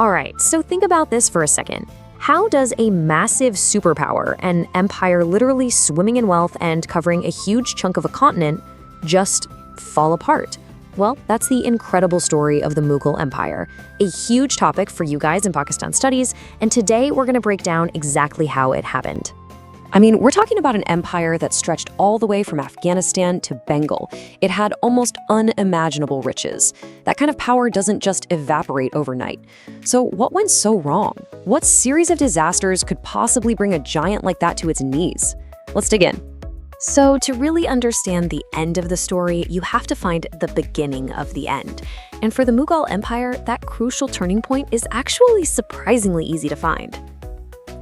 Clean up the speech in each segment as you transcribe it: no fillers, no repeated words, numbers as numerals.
Alright, so think about this for a second. How does a massive superpower, an empire literally swimming in wealth and covering a huge chunk of a continent, just fall apart? Well, that's the incredible story of the Mughal Empire, a huge topic for you guys in Pakistan Studies, and today we're going to break down exactly how it happened. I mean, we're talking about an empire that stretched all the way from Afghanistan to Bengal. It had almost unimaginable riches. That kind of power doesn't just evaporate overnight. So what went so wrong? What series of disasters could possibly bring a giant like that to its knees? Let's dig in. So to really understand the end of the story, you have to find the beginning of the end. And for the Mughal Empire, that crucial turning point is actually surprisingly easy to find.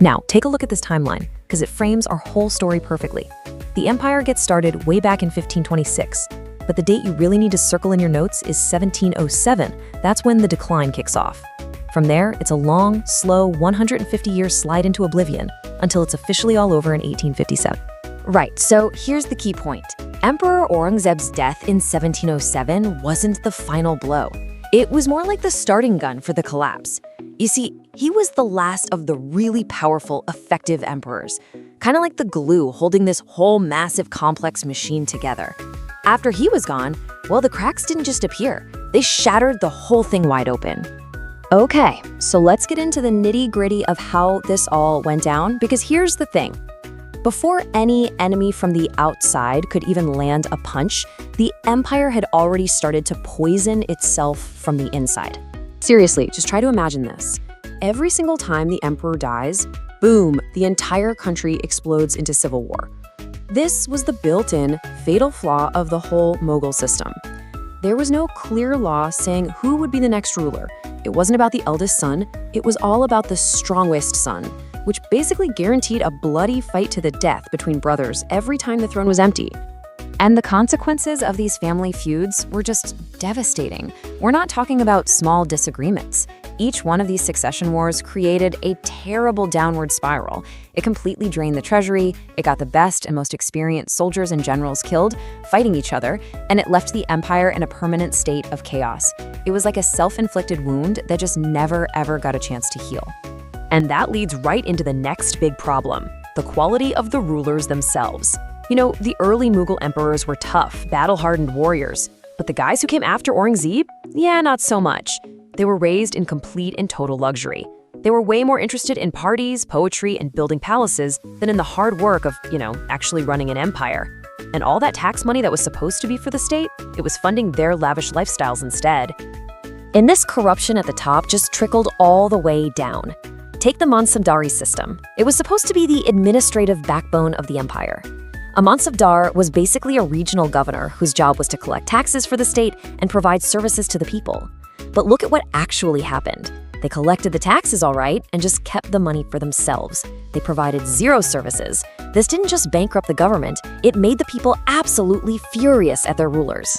Now, take a look at this timeline, because it frames our whole story perfectly. The empire gets started way back in 1526, but the date you really need to circle in your notes is 1707. That's when the decline kicks off. From there, it's a long, slow 150-year slide into oblivion until it's officially all over in 1857. Right, so here's the key point. Emperor Aurangzeb's death in 1707 wasn't the final blow. It was more like the starting gun for the collapse. You see, he was the last of the really powerful, effective emperors, kind of like the glue holding this whole massive, complex machine together. After he was gone, well, the cracks didn't just appear. They shattered the whole thing wide open. Okay, so let's get into the nitty-gritty of how this all went down, because here's the thing. Before any enemy from the outside could even land a punch, the empire had already started to poison itself from the inside. Seriously, just try to imagine this. Every single time the emperor dies, boom, the entire country explodes into civil war. This was the built-in, fatal flaw of the whole Mughal system. There was no clear law saying who would be the next ruler. It wasn't about the eldest son, it was all about the strongest son, which basically guaranteed a bloody fight to the death between brothers every time the throne was empty. And the consequences of these family feuds were just devastating. We're not talking about small disagreements. Each one of these succession wars created a terrible downward spiral. It completely drained the treasury, it got the best and most experienced soldiers and generals killed, fighting each other, and it left the empire in a permanent state of chaos. It was like a self-inflicted wound that just never ever got a chance to heal. And that leads right into the next big problem, the quality of the rulers themselves. You know, the early Mughal emperors were tough, battle-hardened warriors, but the guys who came after Aurangzeb? Yeah, not so much. They were raised in complete and total luxury. They were way more interested in parties, poetry, and building palaces than in the hard work of, actually running an empire. And all that tax money that was supposed to be for the state, it was funding their lavish lifestyles instead. And this corruption at the top just trickled all the way down. Take the Mansabdari system. It was supposed to be the administrative backbone of the empire. A Mansabdar was basically a regional governor whose job was to collect taxes for the state and provide services to the people. But look at what actually happened. They collected the taxes all right and just kept the money for themselves. They provided zero services. This didn't just bankrupt the government, it made the people absolutely furious at their rulers.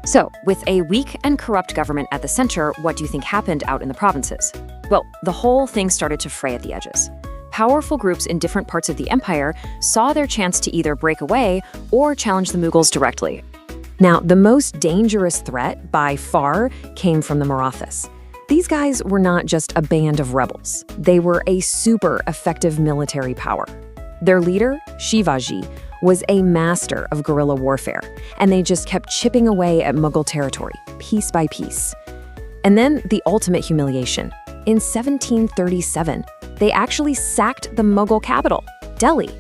So, with a weak and corrupt government at the center, what do you think happened out in the provinces? Well, the whole thing started to fray at the edges. Powerful groups in different parts of the empire saw their chance to either break away or challenge the Mughals directly. Now, the most dangerous threat, by far, came from the Marathas. These guys were not just a band of rebels. They were a super effective military power. Their leader, Shivaji, was a master of guerrilla warfare, and they just kept chipping away at Mughal territory, piece by piece. And then the ultimate humiliation. In 1737, they actually sacked the Mughal capital, Delhi.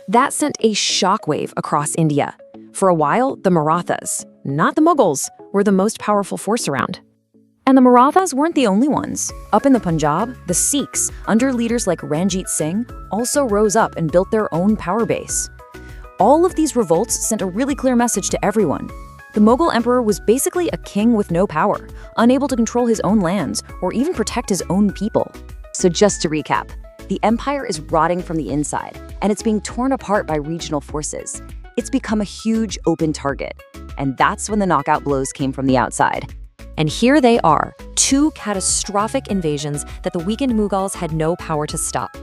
That sent a shockwave across India. For a while, the Marathas, not the Mughals, were the most powerful force around. And the Marathas weren't the only ones. Up in the Punjab, the Sikhs, under leaders like Ranjit Singh, also rose up and built their own power base. All of these revolts sent a really clear message to everyone. The Mughal emperor was basically a king with no power, unable to control his own lands or even protect his own people. So just to recap, the empire is rotting from the inside, and it's being torn apart by regional forces. It's become a huge open target, and that's when the knockout blows came from the outside. And here they are, two catastrophic invasions that the weakened Mughals had no power to stop.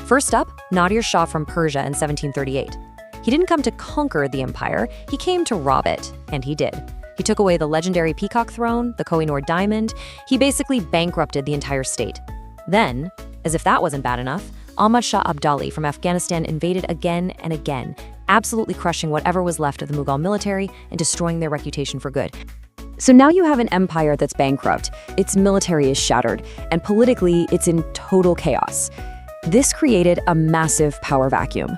First up, Nadir Shah from Persia in 1738. He didn't come to conquer the empire, he came to rob it, and he did. He took away the legendary peacock throne, the Kohinoor diamond. He basically bankrupted the entire state. Then, as if that wasn't bad enough, Ahmad Shah Abdali from Afghanistan invaded again and again, absolutely crushing whatever was left of the Mughal military and destroying their reputation for good. So now you have an empire that's bankrupt, its military is shattered, and politically it's in total chaos. This created a massive power vacuum,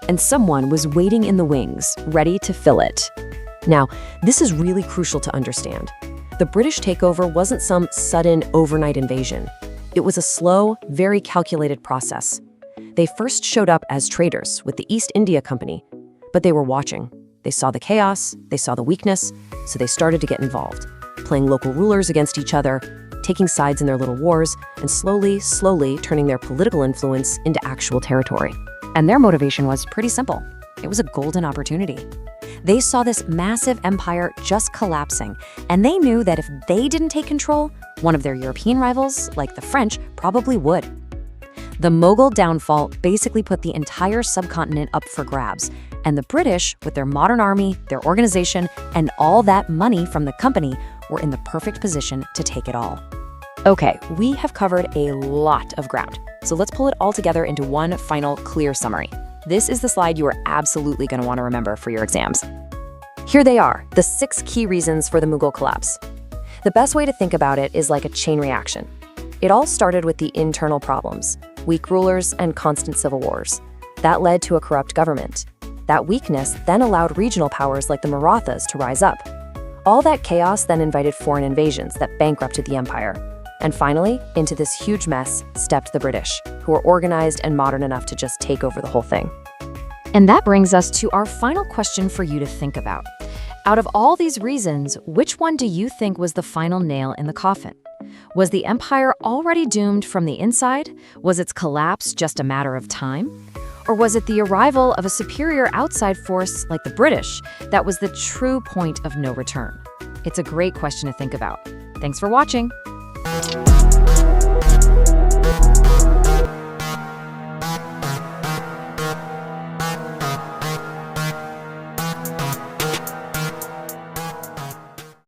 and someone was waiting in the wings, ready to fill it. Now, this is really crucial to understand. The British takeover wasn't some sudden overnight invasion. It was a slow, very calculated process. They first showed up as traders with the East India Company, but they were watching. They saw the chaos, they saw the weakness, so they started to get involved, playing local rulers against each other, taking sides in their little wars, and slowly turning their political influence into actual territory. And their motivation was pretty simple. It was a golden opportunity. They saw this massive empire just collapsing, and they knew that if they didn't take control, one of their European rivals, like the French, probably would. The Mughal downfall basically put the entire subcontinent up for grabs, and the British, with their modern army, their organization, and all that money from the company, were in the perfect position to take it all. Okay, we have covered a lot of ground, so let's pull it all together into one final clear summary. This is the slide you are absolutely going to want to remember for your exams. Here they are, the 6 key reasons for the Mughal collapse. The best way to think about it is like a chain reaction. It all started with the internal problems, weak rulers and constant civil wars. That led to a corrupt government. That weakness then allowed regional powers like the Marathas to rise up. All that chaos then invited foreign invasions that bankrupted the empire. And finally, into this huge mess stepped the British, who were organized and modern enough to just take over the whole thing. And that brings us to our final question for you to think about. Out of all these reasons, which one do you think was the final nail in the coffin? Was the empire already doomed from the inside? Was its collapse just a matter of time? Or was it the arrival of a superior outside force like the British that was the true point of no return? It's a great question to think about. Thanks for watching.